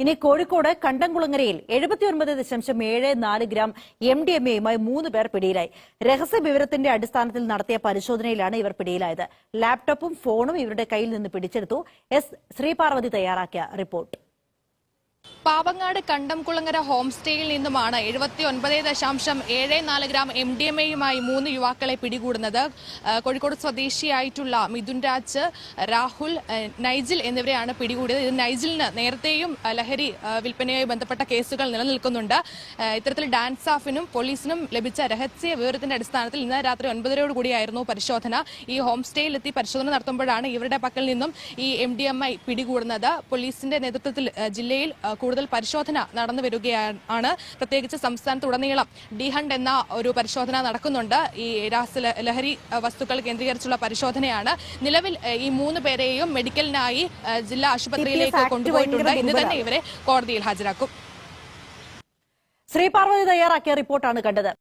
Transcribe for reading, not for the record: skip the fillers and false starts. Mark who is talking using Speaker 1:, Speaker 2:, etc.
Speaker 1: ഇനി കോഴിക്കോട് കണ്ടംകുളങ്ങരയിൽ 79.74 ഗ്രാം MDMA-യുമായി 3 പേർ പിടിയിലായി. രഹസ്യ വിവരത്തിന്റെ അടിസ്ഥാനത്തിൽ നടത്തിയ പരിശോധനയിലാണ് ഇവർ പിടിയിലായത്. ലാപ്ടോപ്പും ഫോണും ഇവരുടെ കയ്യിൽ നിന്ന് പിടിച്ചെടുത്തു. ശ്രീപാർവതി തയ്യാറാക്കിയ റിപ്പോർട്ട്.
Speaker 2: പാവങ്ങാട് കണ്ടംകുളങ്ങര ഹോം സ്റ്റേയിൽ നിന്നുമാണ് 79.74 ഗ്രാം MDMA-യുമായി 3 യുവാക്കളെ പിടികൂടുന്നത്. കോഴിക്കോട് സ്വദേശിയായിട്ടുള്ള മിഥുൻ രാജ്, രാഹുൽ, നൈജിൽ എന്നിവരെയാണ് പിടികൂടിയത്. ഇത് നൈജിലിന് നേരത്തെയും ലഹരി വിൽപ്പനയുമായി ബന്ധപ്പെട്ട കേസുകൾ നിലനിൽക്കുന്നുണ്ട്. ഇത്തരത്തിൽ ഡാൻസ് ഓഫിനും പോലീസിനും ലഭിച്ച രഹസ്യ വിവരത്തിന്റെ അടിസ്ഥാനത്തിൽ ഇന്ന് രാത്രി 9:30 പരിശോധന. ഈ ഹോം സ്റ്റേയിലെത്തി പരിശോധന നടത്തുമ്പോഴാണ് ഇവരുടെ പക്കൽ നിന്നും ഈ MDMA പിടികൂടുന്നത്. പോലീസിന്റെ നേതൃത്വത്തിൽ ജില്ലയിൽ കൂടുതൽ പരിശോധന നടന്നു വരികയാണ്. പ്രത്യേകിച്ച് സംസ്ഥാനത്തുടനീളം ഡി ഹണ്ട് എന്ന ഒരു പരിശോധന നടക്കുന്നുണ്ട്. ഈ ലഹരി വസ്തുക്കൾ കേന്ദ്രീകരിച്ചുള്ള പരിശോധനയാണ്. നിലവിൽ ഈ 3 പേരെയും മെഡിക്കലിനായി ജില്ലാ ആശുപത്രിയിലേക്ക് കൊണ്ടുപോയിട്ടുണ്ട്. ഇന്ന് തന്നെ ഇവരെ കോടതിയിൽ ഹാജരാക്കും.
Speaker 1: ശ്രീപാർവതി തയ്യാറാക്കിയ റിപ്പോർട്ടാണ് കണ്ടത്.